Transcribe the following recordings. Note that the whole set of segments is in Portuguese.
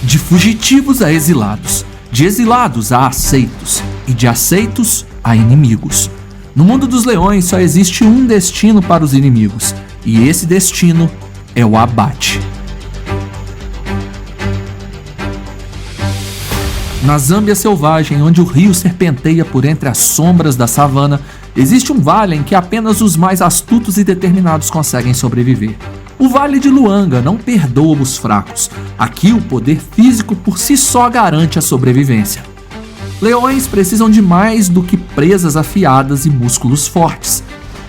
De fugitivos a exilados, de exilados a aceitos e de aceitos a inimigos. No mundo dos leões só existe um destino para os inimigos, e esse destino é o abate. Na Zâmbia selvagem, onde o rio serpenteia por entre as sombras da savana, existe um vale em que apenas os mais astutos e determinados conseguem sobreviver. O Vale de Luanga não perdoa os fracos. Aqui o poder físico por si só garante a sobrevivência. Leões precisam de mais do que presas afiadas e músculos fortes.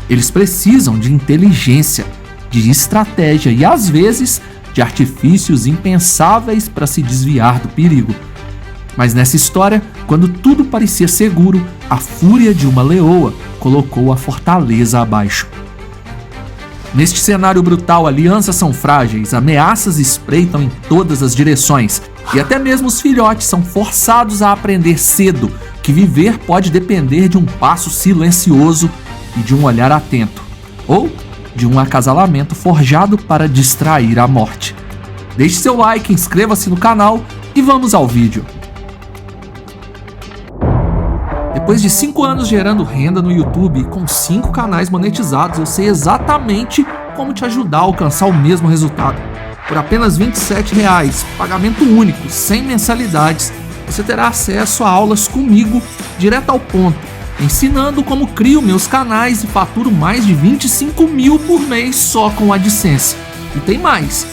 Eles precisam de inteligência, de estratégia e, às vezes, de artifícios impensáveis para se desviar do perigo. Mas nessa história, quando tudo parecia seguro, a fúria de uma leoa colocou a fortaleza abaixo. Neste cenário brutal, alianças são frágeis, ameaças espreitam em todas as direções, e até mesmo os filhotes são forçados a aprender cedo que viver pode depender de um passo silencioso e de um olhar atento, ou de um acasalamento forjado para distrair a morte. Deixe seu like, inscreva-se no canal e vamos ao vídeo. Depois de 5 anos gerando renda no YouTube e com 5 canais monetizados, eu sei exatamente como te ajudar a alcançar o mesmo resultado. Por apenas R$ 27,00, pagamento único, sem mensalidades, você terá acesso a aulas comigo, direto ao ponto, ensinando como crio meus canais e faturo mais de 25 mil por mês só com AdSense. E tem mais!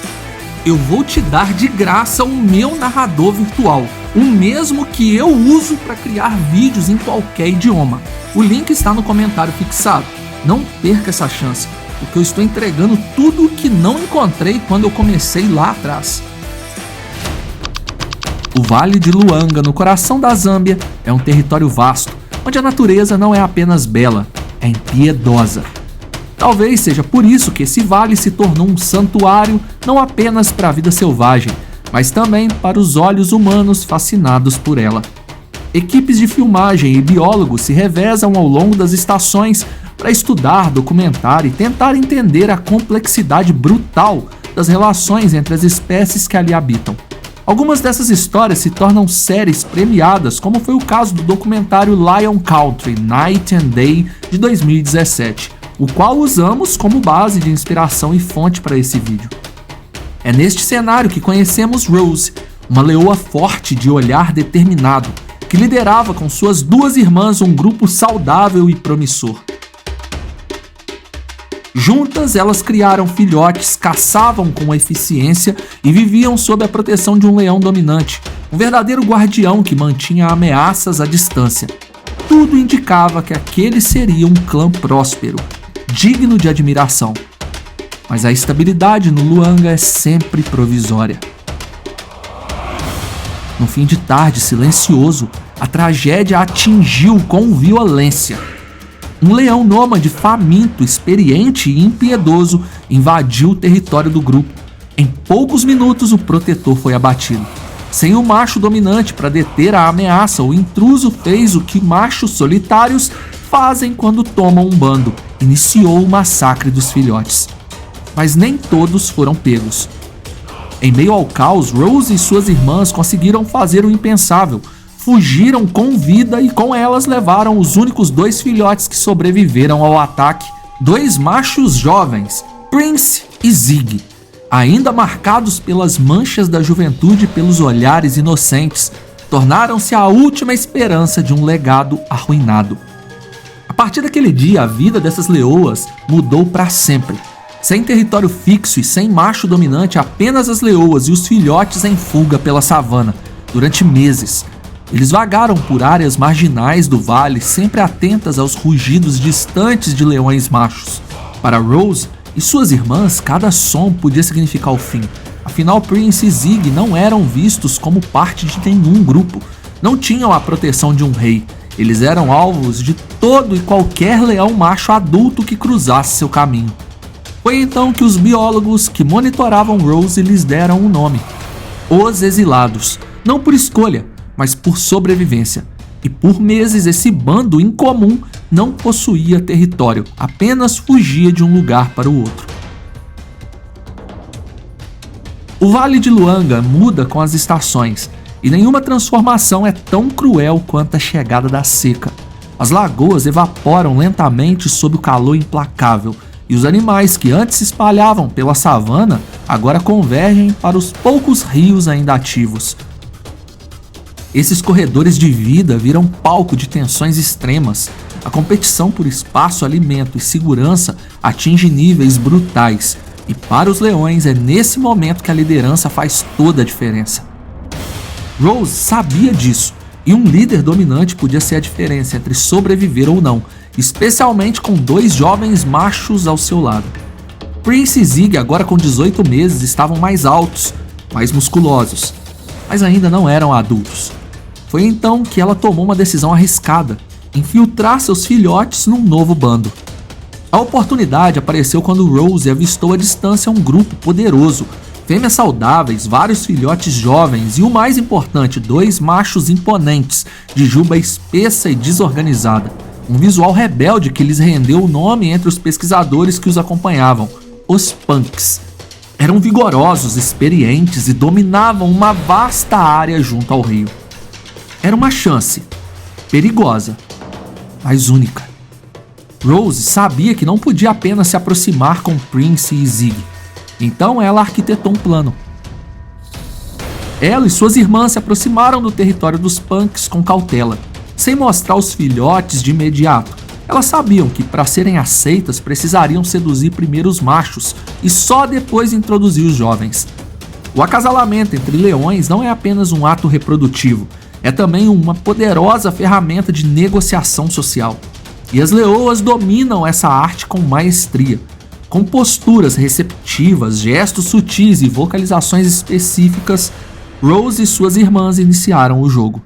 Eu vou te dar de graça o meu narrador virtual, o mesmo que eu uso para criar vídeos em qualquer idioma. O link está no comentário fixado. Não perca essa chance, porque eu estou entregando tudo o que não encontrei quando eu comecei lá atrás. O Vale de Luanga, no coração da Zâmbia, é um território vasto, onde a natureza não é apenas bela, é impiedosa. Talvez seja por isso que esse vale se tornou um santuário não apenas para a vida selvagem, mas também para os olhos humanos fascinados por ela. Equipes de filmagem e biólogos se revezam ao longo das estações para estudar, documentar e tentar entender a complexidade brutal das relações entre as espécies que ali habitam. Algumas dessas histórias se tornam séries premiadas, como foi o caso do documentário Lion Country, Night and Day, de 2017. O qual usamos como base de inspiração e fonte para esse vídeo. É neste cenário que conhecemos Rose, uma leoa forte de olhar determinado, que liderava com suas 2 irmãs um grupo saudável e promissor. Juntas, elas criaram filhotes, caçavam com eficiência e viviam sob a proteção de um leão dominante, um verdadeiro guardião que mantinha ameaças à distância. Tudo indicava que aquele seria um clã próspero, digno de admiração. Mas a estabilidade no Luanga é sempre provisória. No fim de tarde silencioso, a tragédia atingiu com violência. Um leão nômade faminto, experiente e impiedoso invadiu o território do grupo. Em poucos minutos, o protetor foi abatido. Sem o macho dominante para deter a ameaça, o intruso fez o que machos solitários fazem quando tomam um bando: iniciou o massacre dos filhotes. Mas nem todos foram pegos. Em meio ao caos, Rose e suas irmãs conseguiram fazer o impensável. Fugiram com vida e com elas levaram os únicos 2 filhotes que sobreviveram ao ataque. 2 machos jovens, Prince e Zig, ainda marcados pelas manchas da juventude e pelos olhares inocentes, tornaram-se a última esperança de um legado arruinado. A partir daquele dia, a vida dessas leoas mudou para sempre. Sem território fixo e sem macho dominante, apenas as leoas e os filhotes em fuga pela savana, durante meses. Eles vagaram por áreas marginais do vale, sempre atentas aos rugidos distantes de leões machos. Para Rose e suas irmãs, cada som podia significar o fim. Afinal, Prince e Zig não eram vistos como parte de nenhum grupo. Não tinham a proteção de um rei. Eles eram alvos de todo e qualquer leão macho adulto que cruzasse seu caminho. Foi então que os biólogos que monitoravam Rose lhes deram um nome: Os Exilados. Não por escolha, mas por sobrevivência. E por meses esse bando incomum não possuía território, apenas fugia de um lugar para o outro. O Vale de Luanga muda com as estações, e nenhuma transformação é tão cruel quanto a chegada da seca. As lagoas evaporam lentamente sob o calor implacável, e os animais que antes se espalhavam pela savana agora convergem para os poucos rios ainda ativos. Esses corredores de vida viram palco de tensões extremas. A competição por espaço, alimento e segurança atinge níveis brutais, e para os leões é nesse momento que a liderança faz toda a diferença. Rose sabia disso, e um líder dominante podia ser a diferença entre sobreviver ou não, especialmente com 2 jovens machos ao seu lado. Prince e Zig, agora com 18 meses, estavam mais altos, mais musculosos, mas ainda não eram adultos. Foi então que ela tomou uma decisão arriscada: infiltrar seus filhotes num novo bando. A oportunidade apareceu quando Rose avistou à distância um grupo poderoso, fêmeas saudáveis, vários filhotes jovens e, o mais importante, 2 machos imponentes, de juba espessa e desorganizada. Um visual rebelde que lhes rendeu o nome entre os pesquisadores que os acompanhavam: os Punks. Eram vigorosos, experientes e dominavam uma vasta área junto ao rio. Era uma chance, perigosa, mas única. Rose sabia que não podia apenas se aproximar com Prince e Zig. Então ela arquitetou um plano. Ela e suas irmãs se aproximaram do território dos Punks com cautela, sem mostrar os filhotes de imediato. Elas sabiam que, para serem aceitas, precisariam seduzir primeiro os machos e só depois introduzir os jovens. O acasalamento entre leões não é apenas um ato reprodutivo, é também uma poderosa ferramenta de negociação social. E as leoas dominam essa arte com maestria. Com posturas receptivas, gestos sutis e vocalizações específicas, Rose e suas irmãs iniciaram o jogo.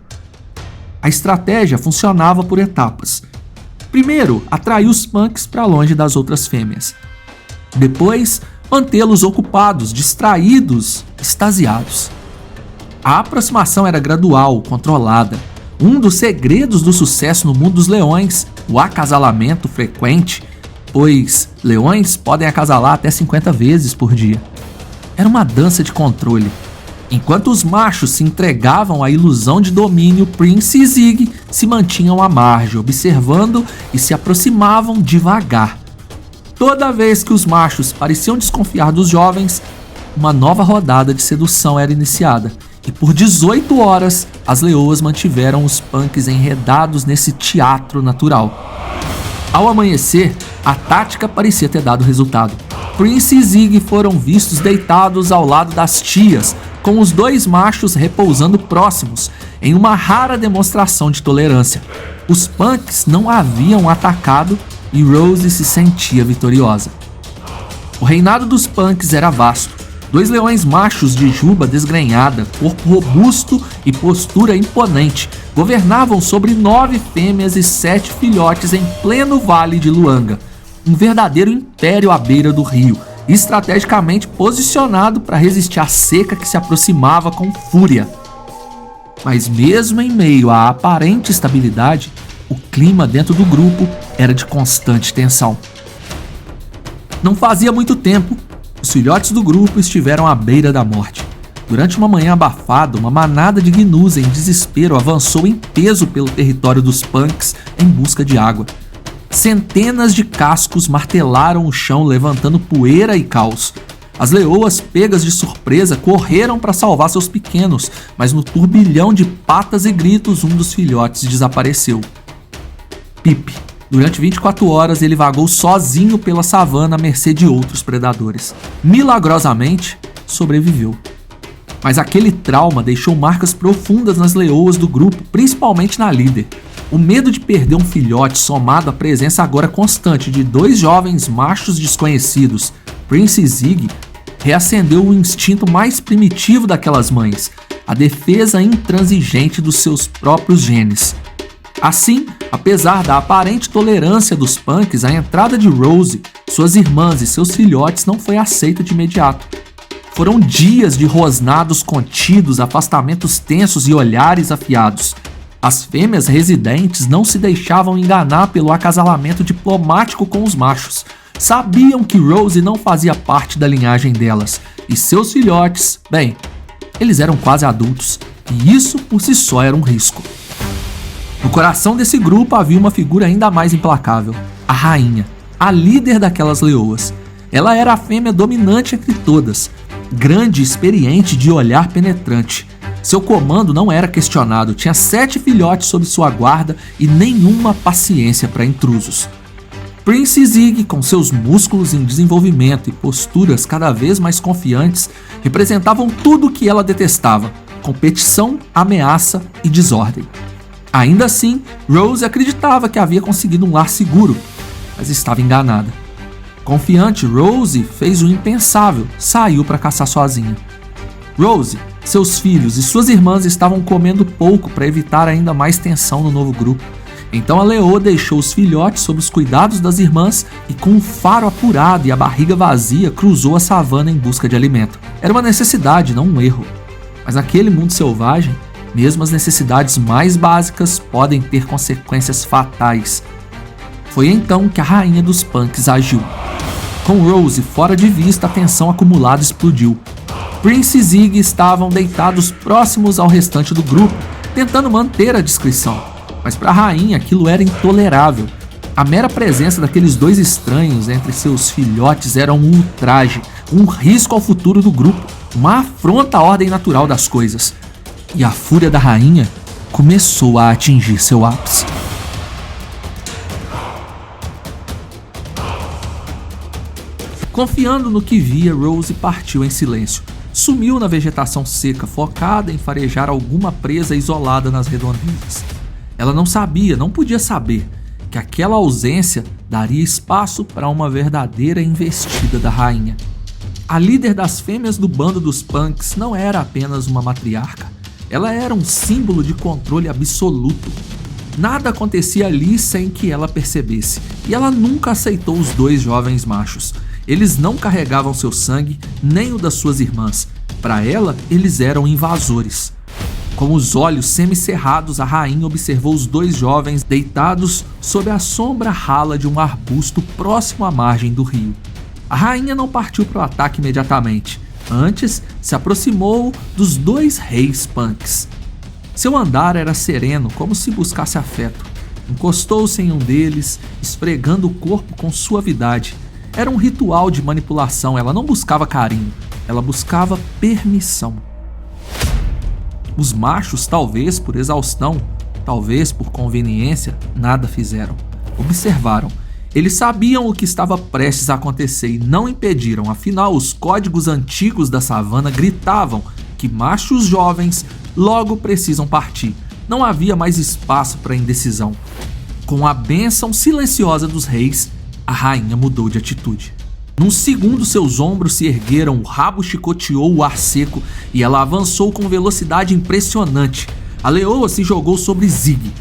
A estratégia funcionava por etapas. Primeiro, atrair os Punks para longe das outras fêmeas. Depois, mantê-los ocupados, distraídos, extasiados. A aproximação era gradual, controlada. Um dos segredos do sucesso no mundo dos leões, o acasalamento frequente, pois leões podem acasalar até 50 vezes por dia. Era uma dança de controle. Enquanto os machos se entregavam à ilusão de domínio, Prince e Zig se mantinham à margem, observando e se aproximavam devagar. Toda vez que os machos pareciam desconfiar dos jovens, uma nova rodada de sedução era iniciada. E por 18 horas, as leoas mantiveram os Punks enredados nesse teatro natural. Ao amanhecer, a tática parecia ter dado resultado. Prince e Zig foram vistos deitados ao lado das tias, com os 2 machos repousando próximos, em uma rara demonstração de tolerância. Os Punks não haviam atacado e Rose se sentia vitoriosa. O reinado dos Punks era vasto. 2 leões machos de juba desgrenhada, corpo robusto e postura imponente, governavam sobre 9 fêmeas e 7 filhotes em pleno Vale de Luanga. Um verdadeiro império à beira do rio, estrategicamente posicionado para resistir à seca que se aproximava com fúria. Mas mesmo em meio à aparente estabilidade, o clima dentro do grupo era de constante tensão. Não fazia muito tempo, os filhotes do grupo estiveram à beira da morte. Durante uma manhã abafada, uma manada de gnus em desespero avançou em peso pelo território dos Punks em busca de água. Centenas de cascos martelaram o chão, levantando poeira e caos. As leoas, pegas de surpresa, correram para salvar seus pequenos, mas no turbilhão de patas e gritos, um dos filhotes desapareceu. Pip. Durante 24 horas, ele vagou sozinho pela savana à mercê de outros predadores. Milagrosamente, sobreviveu. Mas aquele trauma deixou marcas profundas nas leoas do grupo, principalmente na líder. O medo de perder um filhote, somado à presença agora constante de 2 jovens machos desconhecidos, Prince e Zig, reacendeu o instinto mais primitivo daquelas mães, a defesa intransigente dos seus próprios genes. Assim, apesar da aparente tolerância dos Punks, a entrada de Rose, suas irmãs e seus filhotes não foi aceita de imediato. Foram dias de rosnados contidos, afastamentos tensos e olhares afiados. As fêmeas residentes não se deixavam enganar pelo acasalamento diplomático com os machos. Sabiam que Rose não fazia parte da linhagem delas e seus filhotes, bem, eles eram quase adultos, e isso por si só era um risco. No coração desse grupo havia uma figura ainda mais implacável, a rainha, a líder daquelas leoas. Ela era a fêmea dominante entre todas, grande e experiente de olhar penetrante. Seu comando não era questionado, tinha 7 filhotes sob sua guarda e nenhuma paciência para intrusos. Prince Zig, com seus músculos em desenvolvimento e posturas cada vez mais confiantes, representavam tudo o que ela detestava: competição, ameaça e desordem. Ainda assim, Rose acreditava que havia conseguido um lar seguro, mas estava enganada. Confiante, Rose fez o impensável, saiu para caçar sozinha. Rose, seus filhos e suas irmãs estavam comendo pouco para evitar ainda mais tensão no novo grupo. Então a leoa deixou os filhotes sob os cuidados das irmãs e, com o faro apurado e a barriga vazia, cruzou a savana em busca de alimento. Era uma necessidade, não um erro. Mas naquele mundo selvagem, mesmo as necessidades mais básicas podem ter consequências fatais. Foi então que a rainha dos punks agiu. Com Rose fora de vista, a tensão acumulada explodiu. Prince e Zig estavam deitados próximos ao restante do grupo, tentando manter a discrição. Mas para a rainha aquilo era intolerável. A mera presença daqueles dois estranhos entre seus filhotes era um ultraje, um risco ao futuro do grupo, uma afronta à ordem natural das coisas. E a fúria da rainha começou a atingir seu ápice. Confiando no que via, Rose partiu em silêncio. Sumiu na vegetação seca, focada em farejar alguma presa isolada nas redondezas. Ela não sabia, não podia saber, que aquela ausência daria espaço para uma verdadeira investida da rainha. A líder das fêmeas do bando dos punks não era apenas uma matriarca. Ela era um símbolo de controle absoluto. Nada acontecia ali sem que ela percebesse, e ela nunca aceitou os dois jovens machos. Eles não carregavam seu sangue, nem o das suas irmãs. Para ela, eles eram invasores. Com os olhos semicerrados, a rainha observou os dois jovens deitados sob a sombra rala de um arbusto próximo à margem do rio. A rainha não partiu para o ataque imediatamente. Antes, se aproximou dos dois reis punks. Seu andar era sereno, como se buscasse afeto. Encostou-se em um deles, esfregando o corpo com suavidade. Era um ritual de manipulação, ela não buscava carinho, ela buscava permissão. Os machos, talvez por exaustão, talvez por conveniência, nada fizeram. Observaram. Eles sabiam o que estava prestes a acontecer e não impediram, afinal os códigos antigos da savana gritavam que machos jovens logo precisam partir. Não havia mais espaço para indecisão. Com a bênção silenciosa dos reis, a rainha mudou de atitude. Num segundo, seus ombros se ergueram, o rabo chicoteou o ar seco e ela avançou com velocidade impressionante. A leoa se jogou sobre Zig.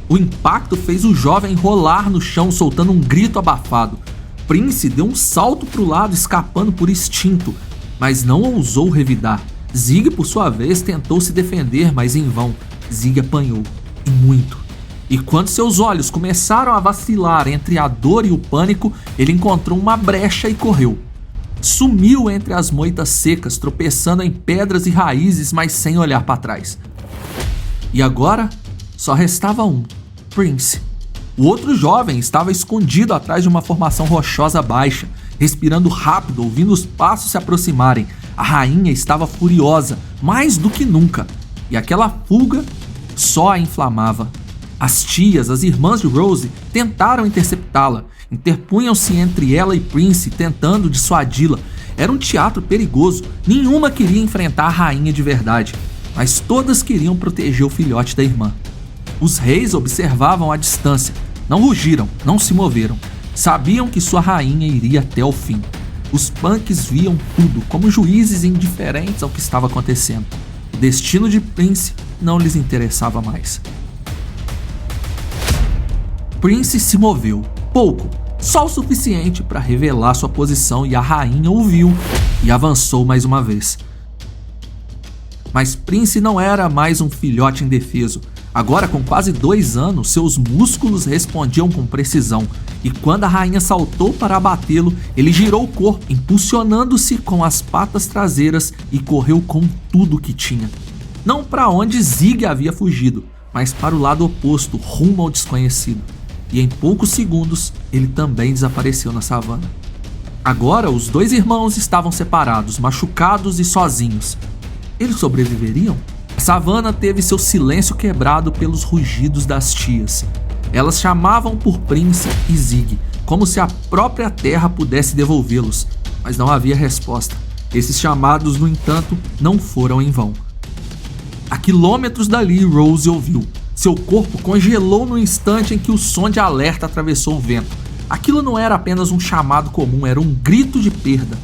O impacto fez o jovem rolar no chão, soltando um grito abafado. Prince deu um salto para o lado, escapando por instinto, mas não ousou revidar. Zig, por sua vez, tentou se defender, mas em vão. Zig apanhou, e muito. E quando seus olhos começaram a vacilar entre a dor e o pânico, ele encontrou uma brecha e correu. Sumiu entre as moitas secas, tropeçando em pedras e raízes, mas sem olhar para trás. E agora, só restava um, Prince. O outro jovem estava escondido atrás de uma formação rochosa baixa, respirando rápido, ouvindo os passos se aproximarem. A rainha estava furiosa, mais do que nunca, e aquela fuga só a inflamava. As tias, as irmãs de Rose, tentaram interceptá-la, interpunham-se entre ela e Prince, tentando dissuadi-la. Era um teatro perigoso, nenhuma queria enfrentar a rainha de verdade, mas todas queriam proteger o filhote da irmã. Os reis observavam à distância, não rugiram, não se moveram, sabiam que sua rainha iria até o fim. Os punks viam tudo, como juízes indiferentes ao que estava acontecendo. O destino de Prince não lhes interessava mais. Prince se moveu, pouco, só o suficiente para revelar sua posição, e a rainha o viu e avançou mais uma vez. Mas Prince não era mais um filhote indefeso. Agora, com quase 2 anos, seus músculos respondiam com precisão, e quando a rainha saltou para abatê-lo, ele girou o corpo, impulsionando-se com as patas traseiras e correu com tudo que tinha. Não para onde Zig havia fugido, mas para o lado oposto, rumo ao desconhecido. E em poucos segundos, ele também desapareceu na savana. Agora, os 2 irmãos estavam separados, machucados e sozinhos. Eles sobreviveriam? A savana teve seu silêncio quebrado pelos rugidos das tias. Elas chamavam por Prince e Zig, como se a própria terra pudesse devolvê-los, mas não havia resposta. Esses chamados, no entanto, não foram em vão. A quilômetros dali, Rose ouviu. Seu corpo congelou no instante em que o som de alerta atravessou o vento. Aquilo não era apenas um chamado comum, era um grito de perda.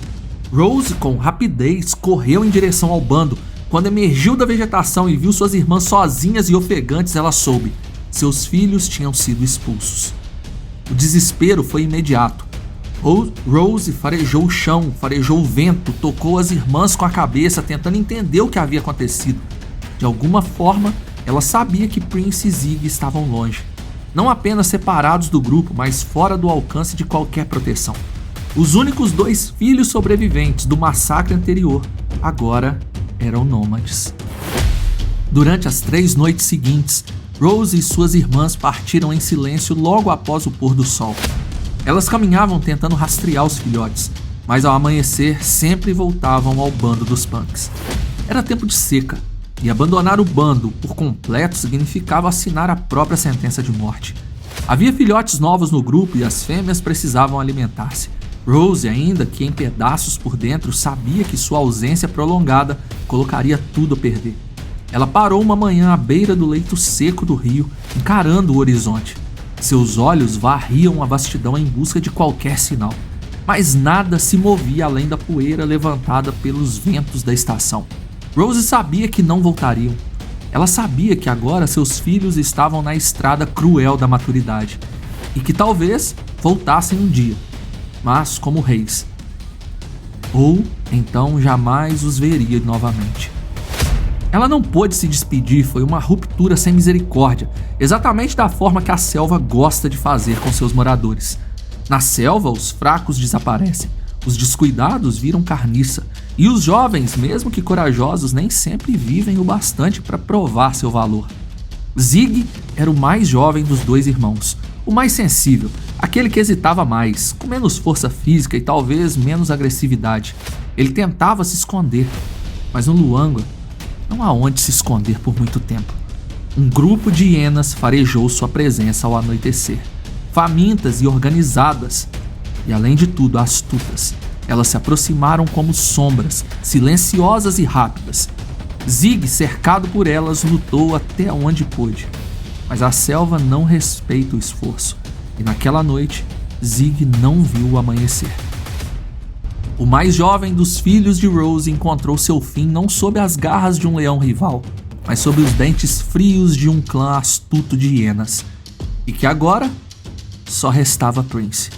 Rose, com rapidez, correu em direção ao bando. Quando emergiu da vegetação e viu suas irmãs sozinhas e ofegantes, ela soube. Seus filhos tinham sido expulsos. O desespero foi imediato. Rose farejou o chão, farejou o vento, tocou as irmãs com a cabeça, tentando entender o que havia acontecido. De alguma forma, ela sabia que Prince e Zig estavam longe. Não apenas separados do grupo, mas fora do alcance de qualquer proteção. Os únicos 2 filhos sobreviventes do massacre anterior agora eram nômades. Durante as 3 noites seguintes, Rose e suas irmãs partiram em silêncio logo após o pôr do sol. Elas caminhavam tentando rastrear os filhotes, mas ao amanhecer sempre voltavam ao bando dos punks. Era tempo de seca, e abandonar o bando por completo significava assinar a própria sentença de morte. Havia filhotes novos no grupo e as fêmeas precisavam alimentar-se. Rose, ainda que em pedaços por dentro, sabia que sua ausência prolongada colocaria tudo a perder. Ela parou uma manhã à beira do leito seco do rio, encarando o horizonte. Seus olhos varriam a vastidão em busca de qualquer sinal, mas nada se movia além da poeira levantada pelos ventos da estação. Rose sabia que não voltariam. Ela sabia que agora seus filhos estavam na estrada cruel da maturidade e que talvez voltassem um dia, mas como reis. Ou então jamais os veria novamente. Ela não pôde se despedir, foi uma ruptura sem misericórdia, exatamente da forma que a selva gosta de fazer com seus moradores. Na selva, os fracos desaparecem, os descuidados viram carniça, e os jovens, mesmo que corajosos, nem sempre vivem o bastante para provar seu valor. Zig era o mais jovem dos 2 irmãos, o mais sensível, aquele que hesitava mais, com menos força física e talvez menos agressividade. Ele tentava se esconder, mas no Luangwa não há onde se esconder por muito tempo. Um grupo de hienas farejou sua presença ao anoitecer, famintas e organizadas, e além de tudo astutas. Elas se aproximaram como sombras, silenciosas e rápidas. Zig, cercado por elas, lutou até onde pôde. Mas a selva não respeita o esforço, e naquela noite, Zig não viu o amanhecer. O mais jovem dos filhos de Rose encontrou seu fim não sob as garras de um leão rival, mas sob os dentes frios de um clã astuto de hienas, e que agora só restava Prince.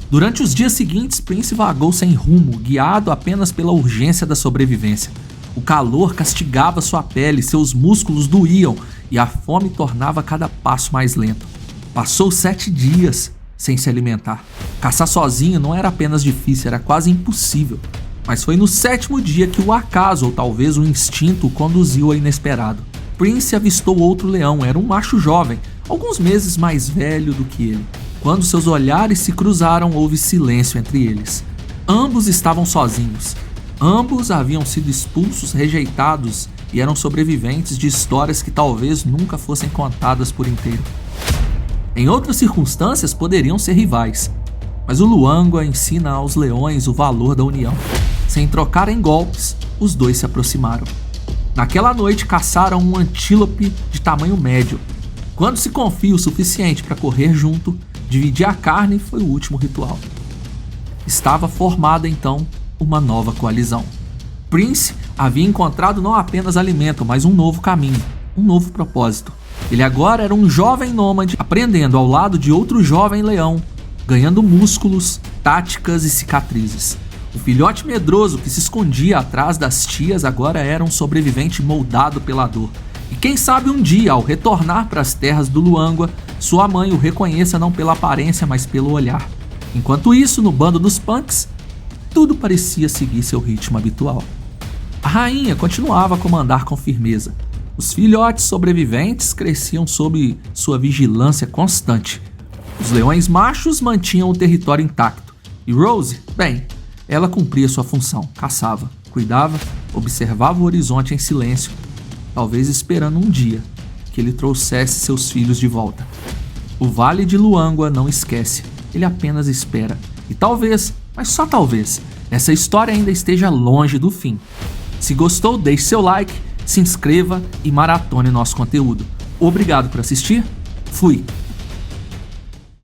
Durante os dias seguintes, Prince vagou sem rumo, guiado apenas pela urgência da sobrevivência. O calor castigava sua pele, seus músculos doíam e a fome tornava cada passo mais lento. Passou 7 dias sem se alimentar. Caçar sozinho não era apenas difícil, era quase impossível. Mas foi no 7º dia que o acaso, ou talvez o instinto, o conduziu ao inesperado. Prince avistou outro leão, era um macho jovem, alguns meses mais velho do que ele. Quando seus olhares se cruzaram, houve silêncio entre eles. Ambos estavam sozinhos. Ambos haviam sido expulsos, rejeitados e eram sobreviventes de histórias que talvez nunca fossem contadas por inteiro. Em outras circunstâncias, poderiam ser rivais. Mas o Luangwa ensina aos leões o valor da união. Sem trocarem golpes, os 2 se aproximaram. Naquela noite, caçaram um antílope de tamanho médio. Quando se confia o suficiente para correr junto, dividir a carne foi o último ritual. Estava formada então uma nova coalizão. Prince havia encontrado não apenas alimento, mas um novo caminho, um novo propósito. Ele agora era um jovem nômade, aprendendo ao lado de outro jovem leão, ganhando músculos, táticas e cicatrizes. O filhote medroso que se escondia atrás das tias agora era um sobrevivente moldado pela dor. E quem sabe um dia, ao retornar para as terras do Luangwa, sua mãe o reconheça não pela aparência, mas pelo olhar. Enquanto isso, no bando dos punks, tudo parecia seguir seu ritmo habitual. A rainha continuava a comandar com firmeza. Os filhotes sobreviventes cresciam sob sua vigilância constante. Os leões machos mantinham o território intacto. E Rose, bem, ela cumpria sua função, caçava, cuidava, observava o horizonte em silêncio, talvez esperando um dia que ele trouxesse seus filhos de volta. O Vale de Luangwa não esquece, ele apenas espera. E talvez, mas só talvez, essa história ainda esteja longe do fim. Se gostou, deixe seu like, se inscreva e maratone nosso conteúdo. Obrigado por assistir. Fui!